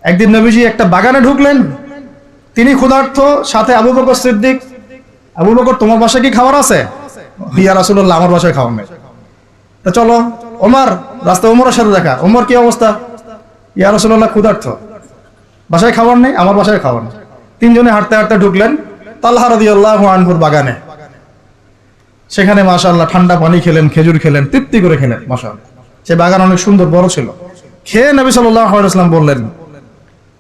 একদিন নবীজি একটা বাগানে ঢুকলেন, তিনি ক্ষুধার্ত, সাথে আবু বকর সিদ্দিক। আবু বকর, তোমার বাসায় কি খাবার আছে? ইয়া রাসূলুল্লাহ, আমার বাসায় খাবার নেই। তা চলো। ওমর, রাস্তায় ওমরের সাথে দেখা। ওমর, কি অবস্থা? ইয়া রাসূলুল্লাহ, ক্ষুধার্ত, বাসায় খাবার নেই, আমার বাসায় খাবার নেই। তিনজনে হাঁটতে হাঁটতে ঢুকলেন তালহা রাদিয়াল্লাহু আনহুর বাগানে। সেখানে মাশাআল্লাহ ঠান্ডা পানি খেলেন, খেজুর খেলেন, তৃপ্তি করে খেলেন। মাশাআল্লাহ, সে বাগান অনেক সুন্দর, বড় ছিল। খেয়ে নবী সাল্লাল্লাহু আলাইহি ওয়াসাল্লাম বললেন,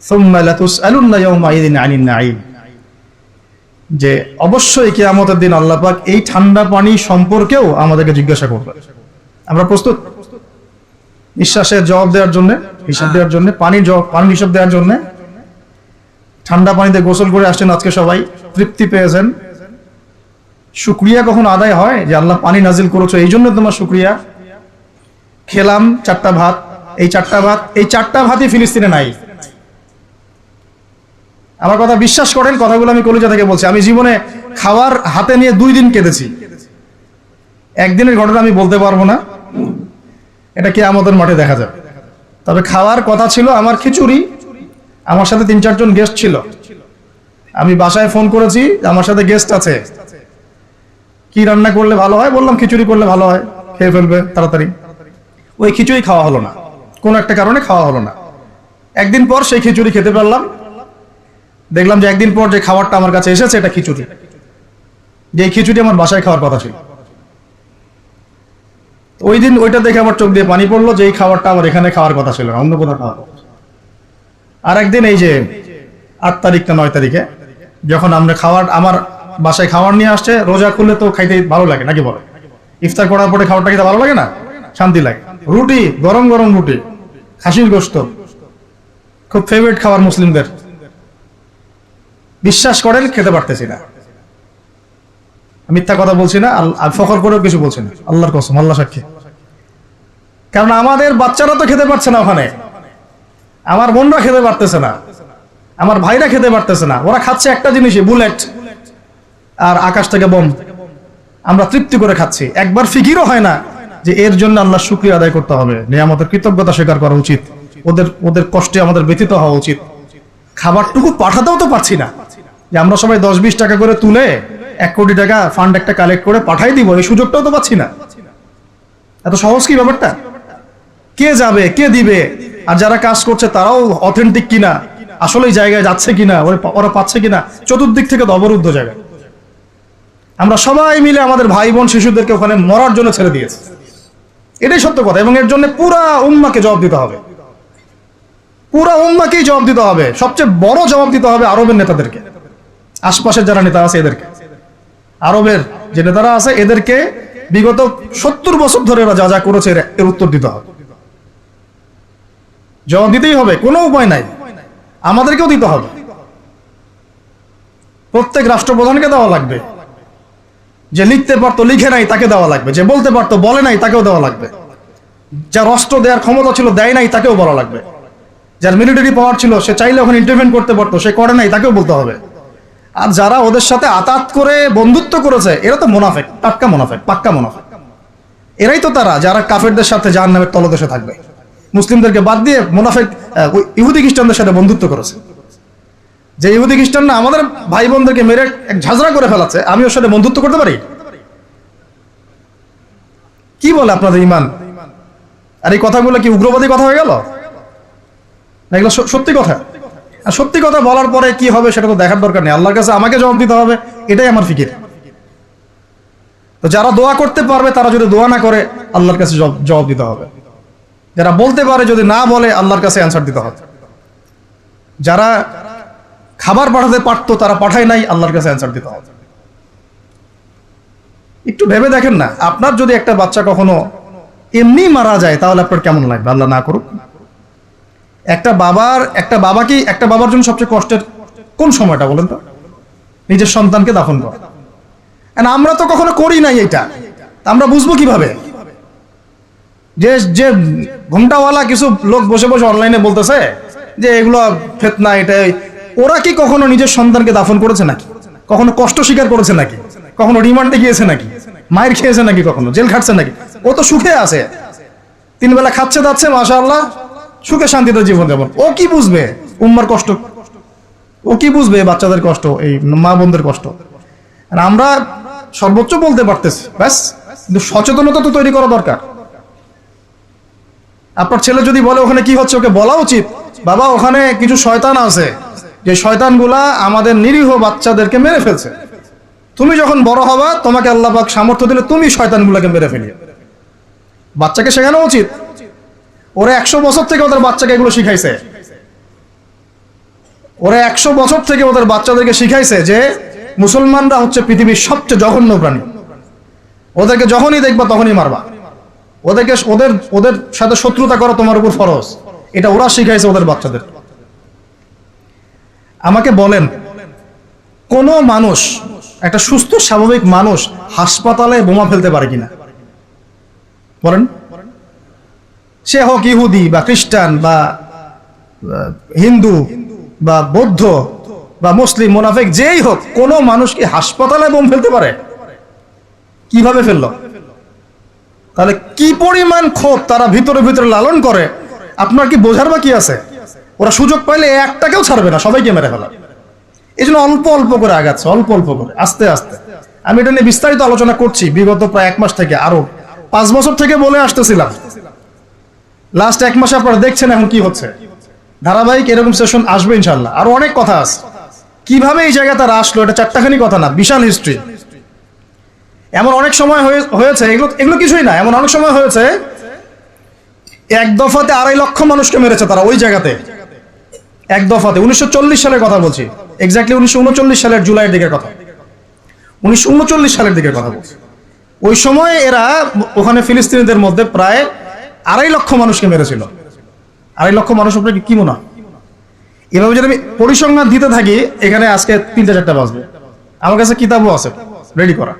সুম্মা লাতুসআলুন্না ইয়াওমাইযিন আনিন নাঈম, যে অবশ্যই কিয়ামতের দিন আল্লাহ পাক এই ঠান্ডা পানি সম্পর্কেও আমাদেরকে জিজ্ঞাসা করবে। আমরা প্রস্তুত নিঃশ্বাসের জবাব দেওয়ার জন্য, হিসাব দেওয়ার জন্য, পানির হিসাব দেওয়ার জন্য? ঠান্ডা পানিতে গোসল করে আসছেন আজকে সবাই, তৃপ্তি পেয়েছেন। শুকরিয়া কখন আদায় হয় যে আল্লাহ পানি নাজিল করেছো, এই জন্য তোমার শুকরিয়া? খেলাম চারটা ভাত, এই চারটা ভাতই ফিলিস্তিনে নাই। আমার কথা বিশ্বাস করেন, কথাগুলো আমি কলিজা থেকে বলছি। আমি জীবনে খাবার হাতে নিয়ে 2 দিন কেঁদেছি। একদিনের ঘটনা আমি বলতে পারবো না, এটা কিয়ামতের মাঠে দেখা যাবে। তবে খাওয়ার কথা ছিল আমার খিচুড়ি। আমার সাথে 3-4 জন গেস্ট ছিল। আমি বাসায় ফোন করেছি, আমার সাথে গেস্ট আছে, কি রান্না করলে ভালো হয়? বললাম খিচুড়ি করলে ভালো হয়, খেয়ে ফেলবে তাড়াতাড়ি। ওই খিচুড়ি খাওয়া হলো না, কোনো একটা কারণে খাওয়া হলো না। একদিন পর সেই খিচুড়ি খেতে পারলাম। দেখলাম যে একদিন পর যে খাবারটা আমার কাছে এসেছে, এটা খিচুড়ি। যে খিচুড়ি আমার বাসায় খাওয়ার কথা ছিল। ওই দিন ওইটা দেখে আমার চোখ দিয়ে পানি পড়লো, যে এই খাবারটা আমার এখানে খাওয়ার কথা ছিল না, অন্য কোথাও খাওয়ার কথা। আর একদিন এই যে 8 তারিখ না 9 তারিখে, যখন আমরা আমার বাসায় খাবার নিয়ে আসছে, রোজা খুললে তো খাইতে ভালো লাগে নাকি বলে? ইফতার করার পরে খাবারটা খেতে ভালো লাগে না? শান্তি লাগে। রুটি, গরম গরম রুটি, খাসির গোশত, খুব ফেভারিট খাবার মুসলিমদের। বিশ্বাস করেন, খেতে পারতেছি না। মিথ্যা কথা বলছি না, ফখর করেও কিছু বলছি না, আল্লাহর কসম, আল্লাহ সাক্ষী। কারণ আমাদের বাচ্চারা তো খেতে পারছে না ওখানে, আমার বোনরা খেতে পারতেছে না, আমার ভাইরা খেতে পারতেছে না। ওরা খাচ্ছে একটা জিনিসই, বুলেট আর আকাশ থেকে বোম। আমরা তৃপ্তি করে খাচ্ছি, একবার ফিকিরও হয় না যে এর জন্য আল্লাহ শুকরিয়া আদায় করতে হবে, নিয়ামতের কৃতজ্ঞতা স্বীকার করা উচিত, ওদের কষ্টে আমাদের ব্যথিত হওয়া উচিত। খাবারটুকু পাঠাতেও তো পারছি না, যে আমরা সবাই 10-20 টাকা করে তুলে 1 কোটি টাকা ফান্ড একটা কালেক্ট করে পাঠাই দিব, এই সুযোগটাও তো পাচ্ছি না। এত সহজ কি ব্যাপারটা? কে যাবে, কে দিবে? আর যারা কাজ করছে তারাও অথেন্টিক কিনা, আসলেই জায়গায় যাচ্ছে কিনা, ওরা পাচ্ছে কিনা, চতুর্দিক থেকে তো অবরুদ্ধ জায়গা। আমরা সবাই মিলে আমাদের ভাই বোন শিশুদেরকে ওখানে মরার জন্য ছেড়ে দিয়েছি, এটাই সত্য কথা। এবং এর জন্য পুরা উম্মাকে জবাব দিতে হবে, পুরা উম্মাকেই জবাব দিতে হবে। সবচেয়ে বড় জবাব দিতে হবে আরবের নেতাদেরকে, আশপাশের যারা নেতা আছে এদেরকে। আরবের যে নেতারা আছে এদেরকে বিগত 70 বছর ধরে এরা যা যা করেছে এর উত্তর দিতে হবে, জবাব দিতেই হবে, কোনো উপায় নাই। আমাদেরকেও দিতে হবে, প্রত্যেক রাষ্ট্রপ্রধানকে দেওয়া লাগবে। যে লিখতে পারতো লিখে নাই তাকে দেওয়া লাগবে, যে বলতে পারতো বলে নাই তাকেও দেওয়া লাগবে, যার অস্ত্র দেওয়ার ক্ষমতা ছিল দেয় নাই তাকেও বলা লাগবে, যার মিলিটারি পাওয়ার ছিল সে চাইলে ওখানে ইন্টারভেন করতে পারতো, সে করে নাই তাকেও বলতে হবে। আর যারা ওদের সাথে আতাত করে বন্ধুত্ব করেছে এরা তো মুনাফিক, টাটকা মুনাফিক, পাক্কা মুনাফিক। এরাই তো তারা যারা কাফেরদের সাথে জাহান্নামের তলদেশে থাকবে। মুসলিমদেরকে বাদ দিয়ে মুনাফিক ইহুদি খ্রিস্টানদের সাথে বন্ধুত্ব করেছে। যে ইহুদি খ্রিস্টানরা আমাদের ভাই বোনদেরকে মেরে এক ঝাঁঝরা করে ফেলাচ্ছে, আমি ওর সাথে বন্ধুত্ব করতে পারি? কি বলে আপনাদের ইমান? আর এই কথাগুলো কি উগ্রবাদী কথা হয়ে গেল? না, এগুলো সত্যি কথা। আর সত্যি কথা বলার পরে কি হবে সেটা তো দেখার দরকার নেই, আল্লাহর কাছে আমাকে জবাব দিতে হবে, এটাই আমার ফিকির। তো যারা দোয়া করতে পারবে তারা যদি দোয়া না করে আল্লাহর কাছে জবাব দিতে হবে। যারা বলতে পারে যদি না বলে আল্লাহর কাছে অ্যান্সার দিতে হবে। যারা খাবার পাঠাতে পারতো তারা পাঠায় নাই, আল্লাহর কাছে অ্যান্সার দিতে হবে। একটু ভেবে দেখেন না, আপনার যদি একটা বাচ্চা কখনো এমনি মারা যায় তাহলে আপনার কেমন লাগবে? আল্লাহ না করুক। একটা বাবার জন্য সবচেয়ে কষ্টের কোন সময়টা বলেন তো? নিজের সন্তানকে দাফন করা। আমরা তো কখনো করি নাই এটা, আমরা বুঝবো কিভাবে? যে ঘুমটাওয়ালা কিছু লোক বসে বসে অনলাইনে বলতেছে যে এগুলো ফিতনা, এটাই। ওরা কি কখনো নিজের সন্তানকে দাফন করেছে নাকি? কখনো কষ্ট স্বীকার করেছে নাকি? কখনো রিমান্ডে গিয়েছে নাকি? মায়ের খেয়েছে নাকি? কখনো জেল খাটছে নাকি? ও তো সুখে আছে, 3 বেলা খাচ্ছে যাচ্ছে, মাশাআল্লাহ, সুখে শান্তিতে জীবন যাপন। ও কি বুঝবে? উম্মার কষ্ট ও কি বুঝবে, বাচ্চাদের কষ্ট, এই মা বোনদের কষ্ট। আর আমরা সর্বোচ্চ বলতে পারতেছি ব্যাস, কিন্তু সচেতনতা তো তৈরি করা দরকার। আপনার ছেলে যদি বলে ওখানে কি হচ্ছে, ওকে বলা উচিত, বাবা ওখানে কিছু শয়তান আছে, যে শয়তানগুলা আমাদের নিরীহ বাচ্চাদেরকে মেরে ফেলছে। তুমি যখন বড় হবা, তোমাকে আল্লাহ পাক সামর্থ্য দিলে তুমি শয়তানগুলোকে মেরে ফেলিও। বাচ্চাকে শেখানো উচিত। ওরা 100 বছর থেকে ওদের বাচ্চাকে এগুলো শিখাইছে। ওরা 100 বছর থেকে ওদের বাচ্চাদেরকে শিখাইছে যে মুসলমানরা হচ্ছে পৃথিবীর সবচেয়ে জঘন্য প্রাণী। ওদেরকে যখনই দেখবা তখনই মারবা, ওদেরকে ওদের ওদের সাথে শত্রুতা করা তোমার উপর ফরজ। এটা ওরা শিখাইছে ওদের বাচ্চাদের। আমাকে বলেন, কোন মানুষ, একটা সুস্থ স্বাভাবিক মানুষ হাসপাতালে বোমা ফেলতে পারে কিনা বলেন? সে হোক ইহুদি বা খ্রিস্টান বা হিন্দু বা বৌদ্ধ বা মুসলিম, মুনাফিক, যেই হোক, কোন মানুষ কি হাসপাতালে বোম ফেলতে পারে? কিভাবে ফেললো? তাহলে কি পরিমাণ ক্ষোভ তারা ভিতরে ভিতরে লালন করে, আপনার কি বোঝার বাকি আছে? ওরা সুযোগ পাইলে একটাকেও ছাড়বে না, সবাইকে মেরে ফেলা। এই জন্য অল্প অল্প করে আগাচ্ছে, অল্প অল্প করে, আস্তে আস্তে। আমি এটা নিয়ে বিস্তারিত আলোচনা করছি বিগত প্রায় 1 মাস থেকে, আরো 5 বছর থেকে বলে আসতেছিলাম। লাস্ট 1 মাসে আপনারা দেখছেন এখন কি হচ্ছে। ধারাবাহিক এরকম সেশন আসবে ইনশাল্লাহ। আরো অনেক কথা আছে, কিভাবে এই জায়গায় তারা আসলো, এটা 4টাখানি কথা না, বিশাল হিস্ট্রি। এমন অনেক সময় হয়েছে, এগুলো কিছুই না, এমন অনেক সময় হয়েছে 1 দফাতে 2.5 লক্ষ মানুষকে মেরেছে তারা ওই জায়গাতে, 1 দফাতে। 1940 সালের কথা বলছি, এক্স্যাক্টলি 1939 সালের জুলাইয়ের দিকের কথা, 1939 সালের দিকের কথা বলছি। ওই সময় এরা ওখানে ফিলিস্তিনিদের মধ্যে প্রায় 2.5 লক্ষ মানুষকে মেরেছিল। 2.5 লক্ষ মানুষ আপনাকে কি মনে হয়? এভাবে যদি আমি পরিসংখ্যান দিতে থাকি, এখানে আজকে 3টা-4টা বাজবে। আমার কাছে কিতাবও আছে রেডি করা,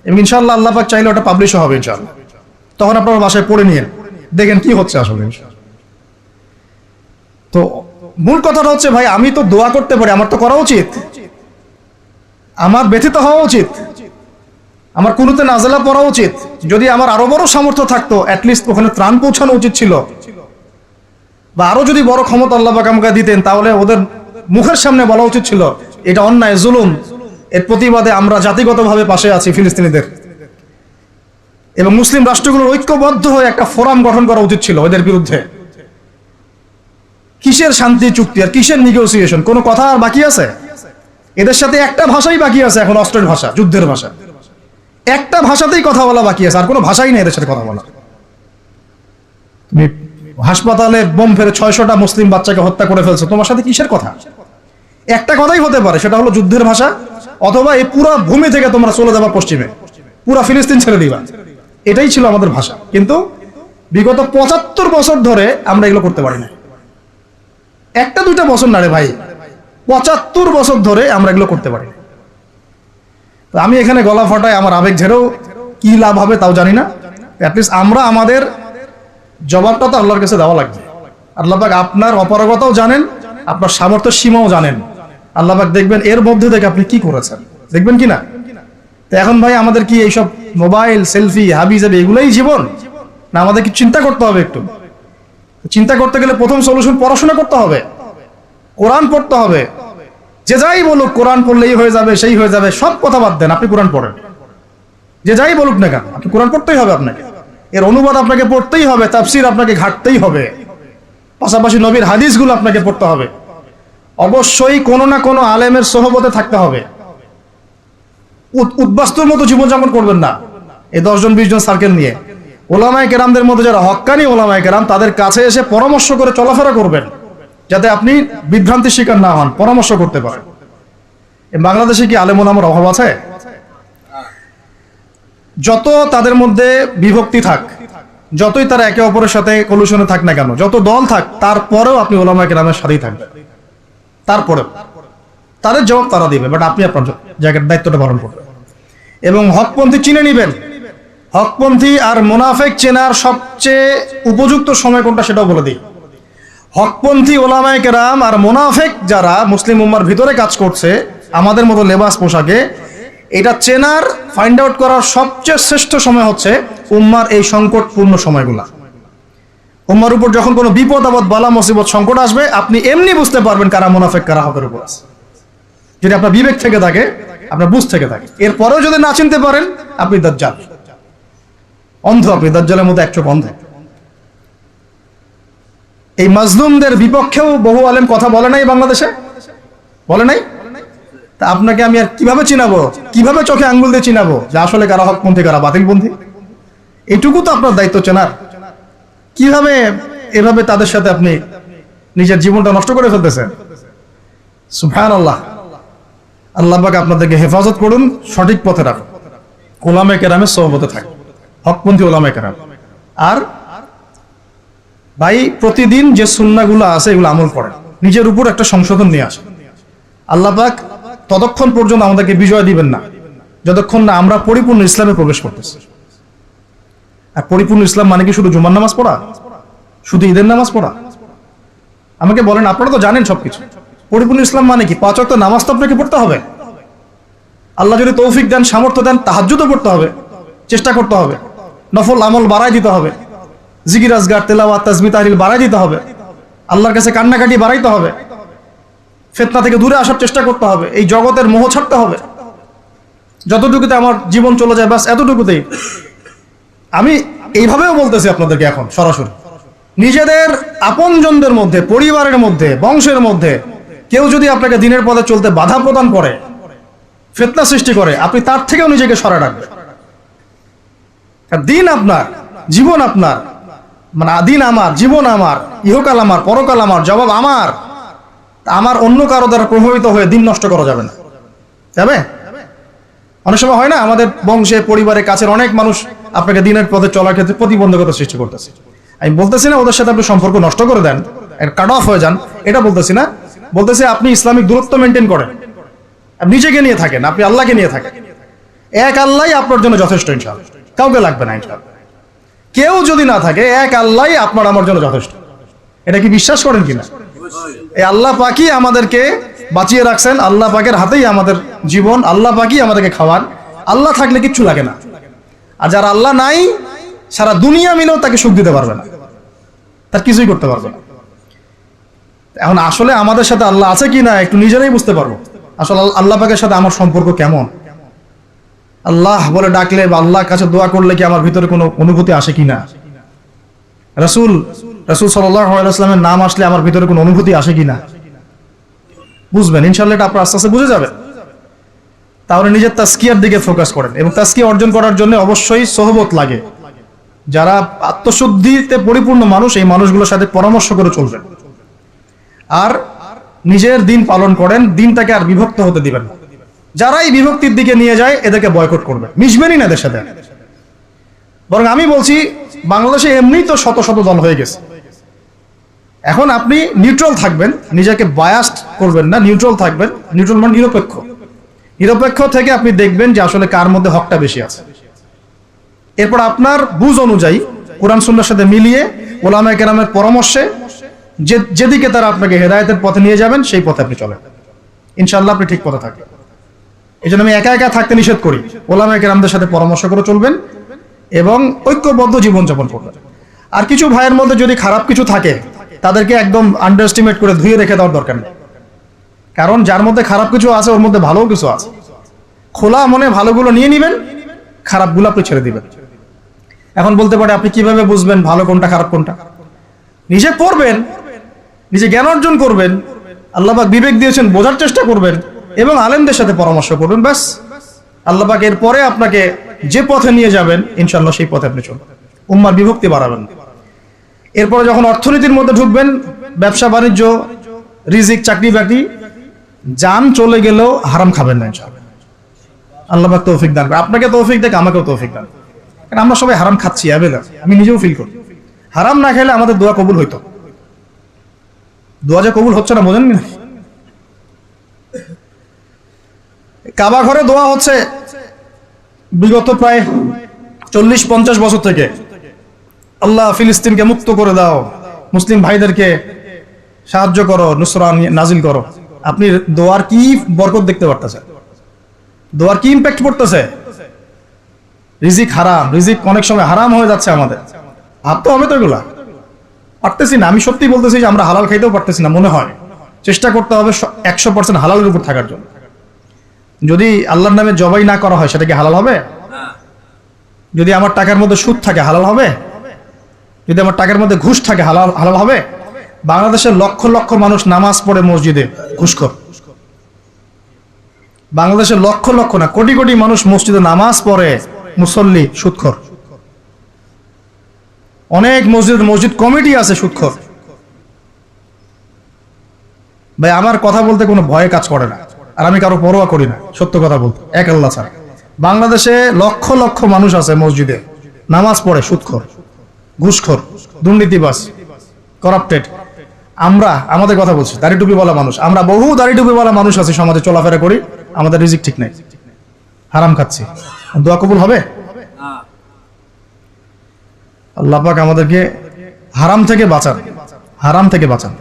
এবং ইনশাআল্লাহ আল্লাহ পাক চাইলে ওটা পাবলিশও হবে ইনশাআল্লাহ। তখন আপনারা বাসায় পড়ে নিয়েন, দেখেন কি হচ্ছে আসলে। তো মূল কথাটা হচ্ছে, ভাই আমি তো দোয়া করতে পারি, আমার তো করা উচিত, আমার ব্যথিত হওয়া উচিত, আমার কুনুতে নাজেলা পড়া উচিত। যদি আমার আরো বড় সামর্থ্য থাকতো, অ্যাটলিস্ট ওখানে ত্রাণ পৌঁছানো উচিত ছিল, বা আরো যদি বড় ক্ষমতা আল্লাহ পাক আমাকে দিতেন, তাহলে ওদের মুখের সামনে বলা উচিত ছিল এটা অন্যায়, জুলুম, এর প্রতিবাদে আমরা জাতিগতভাবে পাশে আছি ফিলিস্তিনিদের। এবং মুসলিম রাষ্ট্রগুলোর ঐক্যবদ্ধ হয়ে একটা ফোরাম গঠন করা উচিত ছিল ওদের বিরুদ্ধে। কিসের শান্তি চুক্তি আর কিসের নেগোসিয়েশন? কোনো কথা আর বাকি আছে? এদের সাথে একটা ভাষাই বাকি আছে এখন, অস্ত্রের ভাষা, যুদ্ধের ভাষা। একটা ভাষাতেই কথা বলা বাকি আছে, আর কোনো ভাষাই নেই এদের সাথে কথা বলা। তুমি হাসপাতালে বোম ফেলে 600টা মুসলিম বাচ্চাকে হত্যা করে ফেলছো, তোমার সাথে কিসের কথা? একটা কথাই হতে পারে, সেটা হলো যুদ্ধের ভাষা, অথবা এই পুরো ভূমি থেকে তোমরা চলে যাবা পশ্চিমে, পুরা ফিলিস্তিন ছেড়ে দিবা। এটাই ছিল আমাদের ভাষা। কিন্তু বিগত 75 বছর ধরে আমরা এগুলো করতে পারি না। 1-2টা বছর না রে ভাই, 75 বছর ধরে আমরা এগুলো করতে পারি না। আমি এখানে গলা ফাটায়, আমার আবেগ ঝেড়েও কি লাভ হবে তাও জানি না। অ্যাটলিস্ট আমরা আমাদের জবাবটা তো আল্লাহর কাছে দেওয়া লাগবে। আল্লাহ পাক আপনার অপারগতাও জানেন, আপনার সামর্থ্যের সীমাও জানেন। আল্লাহ পাক দেখবেন এর মধ্যে থেকে আপনি কি করেছেন, দেখবেন কি না? তো এখন ভাই আমাদের কি এইসব মোবাইল, সেলফি, হাবি জাবি এগুলোই জীবন, না আমাদের কি চিন্তা করতে হবে? একটু চিন্তা করতে গেলে প্রথম সলিউশন পড়াশোনা করতে হবে, কোরআন পড়তে হবে। যে যাই বলুক কোরআন পড়লেই হয়ে যাবে, সেই হয়ে যাবে, সব কথা বাদ দেন, আপনি কোরআন পড়েন। যে যাই বলুক না কেন, আপনি কোরআন পড়তেই হবে, আপনাকে এর অনুবাদ আপনাকে পড়তেই হবে, তাফসীর আপনাকে ঘাটতেই হবে, পাশাপাশি নবীর হাদিসগুলো আপনাকে পড়তে হবে। অবশ্যই কোনো না কোনো আলেমের সোহবতে থাকতে হবে। উদ্বাস্তুর মতো জীবনযাপন করবেন না এই 10 জন 20 জন সার্কেল নিয়ে। ওলামায়ে কেরামদের মধ্যে যারা হক্কানি ওলামায়ে কেরাম, তাদের কাছে এসে পরামর্শ করে চলাফেরা করবেন, যাতে আপনি বিভ্রান্তির শিকার না হন, পরামর্শ করতে পারেন। বাংলাদেশে কি আলেম ওলামার অভাব আছে? যত তাদের মধ্যে বিভক্তি থাক, যতই তারা একে অপরের সাথে কলুশনে থাক না কেন, যত দল থাক, তারপরেও আপনি ওলামায়ে কেরামের সাথেই থাকবেন। তারপরে তাদের জবাব তারা দিবে, বাট আপনি আপনার জায়গার দায়িত্বটা পালন করবেন। এবং হকপন্থী চিনে নিবেন। হকপন্থী আর মুনাফিক চেনার সবচেয়ে উপযুক্ত সময় কোনটা সেটাও বলে দিই। হকপন্থী ওলামায়ে কেরাম আর মুনাফিক যারা মুসলিম উম্মার ভিতরে কাজ করছে আমাদের মতো লেবাস পোশাকে, এটা চেনার, ফাইন্ড আউট করার সবচেয়ে শ্রেষ্ঠ সময় হচ্ছে উম্মার এই সংকটপূর্ণ সময়গুলা। উম্মার উপর যখন কোনো বিপদ আপদ বালা মুসিবত সংকট আসবে, আপনি এমনি বুঝতে পারবেন কারা মুনাফিক কারা হকের উপর আছে, যদি আপনার বিবেক থেকে থাকে, আপনার বুঝ থেকে থাকে। এরপরেও যদি না চিনতে পারেন, আপনি দাজ্জাল, অন্ধ, আপনি দাজ্জালের মধ্যে এক চোখ অন্ধ। এই মাজলুমদের বিপক্ষেও বহু আলেম কথা বলে নাই, বাংলাদেশে বলে নাই। তা আপনাকে আমি আর কিভাবে চিনাবো, কিভাবে চোখে আঙ্গুল দিয়ে চিনাবো যে আসলে কারা হকপন্থী কারা বাতিলপন্থী? এটুকু তো আপনার দায়িত্ব চেনার। কিভাবে এভাবে তাদের সাথে আপনি নিজের জীবনটা নষ্ট করে ফেলতেছেন? সুবহানাল্লাহ। আল্লাহ পাক আপনাদেরকে হেফাজত করুন, সঠিক পথে রাখুন, উলামায়ে কেরামের সোহবতে থাকুন, হকপন্থী উলামায়ে কেরাম। আর ভাই, প্রতিদিন যে সুন্নাহগুলো আছে এগুলো আমল করেন, নিজের উপর একটা সংশোধন নিয়ে আসেন। আল্লাহ পাক ততক্ষণ পর্যন্ত আমাদেরকে বিজয় দিবেন না যতক্ষণ না আমরা পরিপূর্ণ ইসলামে প্রবেশ করতেছি। আর পরিপূর্ণ ইসলাম মানে কি শুধু জুমার নামাজ পড়া, শুধু ঈদের নামাজ পড়া? আমাকে বলেন, আপনারা তো জানেন সবকিছু। পরিপূর্ণ ইসলাম মানে কি? 5 ওয়াক্ত নামাজ তো আপনাকে পড়তে হবে। আল্লাহ যদি তৌফিক দেন, সামর্থ্য দেন, তাহাজ্জুদও পড়তে হবে, চেষ্টা করতে হবে, নফল আমল বাড়াই দিতে হবে, জিকির আজগার তেলাওয়াত তাসবিহ তাহলিল বাড়াই দিতে হবে, আল্লাহর কাছে কান্নাকাটি বাড়াইতে হবে, ফিতনা থেকে দূরে আসার চেষ্টা করতে হবে, এই জগতের মোহ ছাড়তে হবে। যতটুকুতে আমার জীবন চলে যায় বাস এতটুকুতেই। আমি এইভাবেও বলতেছি আপনাদেরকে এখন সরাসরি, নিজেদের আপনজনদের মধ্যে, পরিবারের মধ্যে, বংশের মধ্যে কেউ যদি আপনাকে দিনের পথে চলতে বাধা প্রদান করে, ফিতনা সৃষ্টি করে, আপনি তার থেকেও নিজেকে সরে রাখবেন। দিন আপনার, জীবন আপনার, মানে দিন আমার, জীবন আমার, ইহকাল আমার, পরকাল আমার, জবাব আমার। আমার অন্য কারো দ্বারা প্রভাবিত হয়ে দিন নষ্ট করা যাবে না, যাবে? অনেক সময় হয় না, আমাদের বংশে, পরিবারে, কাছের অনেক মানুষ আপনাকে দিনের পথে চলার ক্ষেত্রে প্রতিবন্ধকতা সৃষ্টি করতেছে। আমি বলতেছি না ওদের সাথে আপনি সম্পর্ক নষ্ট করে দেন, কাট অফ হয়ে যান, এটা বলতেছি না। বলতেছি আপনি ইসলামিক দূরত্ব মেনটেন করেন, আপনি নিজেকে নিয়ে থাকেন, আপনি আল্লাহকে নিয়ে থাকেন। এক আল্লাহই আপনার জন্য যথেষ্ট, ইনশাআল্লাহ কাউকে লাগবে না। ইনশাআল্লাহ কেউ যদি না থাকে, এক আল্লাহই আপনার আমার জন্য যথেষ্ট। এটা কি বিশ্বাস করেন কিনা? এই আল্লাহ পাকই আমাদেরকে বাঁচিয়ে রাখছেন, আল্লাহ পাকের হাতেই আমাদের জীবন, আল্লাহ পাকই আমাদেরকে খাওয়ান। আল্লাহ থাকলে কিচ্ছু লাগে না। আর যার আল্লাহ নাই, সারা দুনিয়া মিলেও তাকে সুখ দিতে পারবে না, তার কিছুই করতে পারবে না। এখন আসলে আমাদের সাথে আল্লাহ আছে কি না একটু নিজেরাই বুঝতে পারবো। আসলে আল্লাহ পাকের সাথে আমার সম্পর্ক কেমন? আল্লাহ বলে ডাকলে বা আল্লাহর কাছে দোয়া করলে কি আমার ভিতরে কোনো অনুভূতি আসে কিনা? রাসূল সাল্লাল্লাহু আলাইহি ওয়াসাল্লামের নাম আসলে আমার ভিতরে কোনো অনুভূতি আসে কিনা? বুঝবেন ইনশাআল্লাহ, এটা আপনার আস্তে আস্তে বুঝে যাবে। তাহলে নিজের তাজকিয়ার দিকে ফোকাস করেন, এবং তাজকিয়া অর্জন করার জন্য অবশ্যই সোহবত লাগে। যারা আত্মশুদ্ধিতে পরিপূর্ণ মানুষ, এই মানুষগুলোর সাথে পরামর্শ করে চলবেন। আর নিজের দিন পালন করেন, দিনটাকে আর বিভক্ত হতে দিবেন না। যারাই বিভক্তির দিকে নিয়ে যায় এদেরকে বয়কট করবেন, মিশবেনই না এদের সাথে। বরং আমি বলছি, বাংলাদেশে এমনি তো শত শত দল হয়ে গেছে। এখন আপনি নিউট্রাল থাকবেন, নিজেকে বায়াসড করবেন না, নিউট্রাল থাকবেন। নিউট্রাল মানে নিরপেক্ষ। নিরপেক্ষ থেকে আপনি দেখবেন যে আসলে কার মধ্যে হকটা বেশি আছে। এরপর আপনার বুঝ অনুযায়ী কোরআন সুন্নাহর সাথে মিলিয়ে উলামায়ে কেরামের পরামর্শে যেদিকে তারা আপনাকে হেদায়েতের পথে নিয়ে যাবেন, সেই পথে আপনি চলেন। ইনশাআল্লাহ আপনি ঠিক পথে থাকবেন। এই জন্য আমি একা একা থাকতে নিষেধ করি। উলামায়ে কেরামদের সাথে পরামর্শ করে চলবেন এবং ঐক্যবদ্ধ জীবনযাপন করবেন। আর কিছু ভাইয়ের মধ্যে যদি খারাপ কিছু থাকে, তাদেরকে একদম আন্ডার এস্টিমেট করে ধুয়ে রেখে দেওয়ার দরকার নেই। কারণ যার মধ্যে খারাপ কিছু আছে, ওর মধ্যে ভালো কিছু আছে। খোলা মনে ভালোগুলো নিয়ে নিবেন, খারাপগুলো আপনি ছেড়ে দিবেন। এখন বলতে পারে, আপনি কিভাবে বুঝবেন ভালো কোনটা খারাপ কোনটা? নিজে পড়বেন, নিজে জ্ঞান অর্জন করবেন, আল্লাহ পাক বিবেক দিয়েছেন, বোঝার চেষ্টা করবেন এবং আলেমদের সাথে পরামর্শ করবেন। ব্যাস, আল্লাহ পাক এরপরে আপনাকে যে পথে নিয়ে যাবেন ইনশাআল্লাহ সেই পথে আপনি চলবেন। উম্মার বিভক্তি বাড়াবেন। এরপরে যখন অর্থনীতির মধ্যে ঢুকবেন, ব্যবসা বাণিজ্য, রিজিক, চাকরি বাকরি, জান চলে গেলেও হারাম খাবেন না ইনশাআল্লাহ। আল্লাহ পাক তৌফিক দান করে, আপনাকে তৌফিক দেখ, আমাকেও তৌফিক দান। কারণ আমরা সবাই হারাম খাচ্ছি, আমি নিজেও ফিল করি। হারাম না খেলে আমাদের দোয়া কবুল হইতো। দোয়া যে কবুল হচ্ছে না, বোঝেন না? কাবা ঘরে দোয়া হচ্ছে বিগত প্রায় 40-50 বছর থেকে, আল্লাহ ফিলিস্তিনকে মুক্ত করে দাও, মুসলিম ভাইদেরকে সাহায্য করো, নুসরা নাজিল করো। আপনি দোয়ার কি বরকত দেখতে পারতেছেন? দোয়ার কি ইম্প্যাক্ট পড়তেছে? রিজিক হারাম, রিজিক অনেক সময় হারাম হয়ে যাচ্ছে আমাদের। ভাবতে হবে তো এগুলা। পারতেছি না, আমি সত্যি বলতেছি যে আমরা হালাল খাইতেও পারতেছি না মনে হয়। চেষ্টা করতে হবে 100% হালালের উপর থাকার জন্য। যদি আল্লাহর নামে জবাই না করা হয় সেটা কি হালাল হবে? যদি আমার টাকার মধ্যে সুদ থাকে হালাল হবে? যদি আমার টাকার মধ্যে ঘুষ থাকে হালাল হবে? বাংলাদেশের লক্ষ লক্ষ মানুষ নামাজ পড়ে মসজিদে, ঘুষখোর। বাংলাদেশের লক্ষ লক্ষ না, কোটি কোটি মানুষ মসজিদে নামাজ পড়ে, মুসল্লি সুদখোর। অনেক মসজিদ কমিটি আছে সুদখোর। ভাই আমার কথা বলতে কোনো ভয়ে কাজ করে না, আর আমি কারো পরোয়া করি না, সত্য কথা বলতে, এক আল্লাহ ছাড়া। বাংলাদেশে লক্ষ লক্ষ মানুষ আছে মসজিদে নামাজ পড়ে সুদখোর, ঘুষখোর, দুর্নীতিবাজ, করাপ্টেড। আমরা আমাদের কথা বলছি, দাড়ি টুপি বলা মানুষ, আমরা বহু দাড়ি টুপি বলা মানুষ আছে সমাজে, চলাফেরা করি, আমাদের রিজিক ঠিক নাই, হারাম খাচ্ছি। দোয়া কবুল হবে? আল্লাহ পাক আমাদেরকে হারাম থেকে বাঁচান, হারাম থেকে বাঁচান।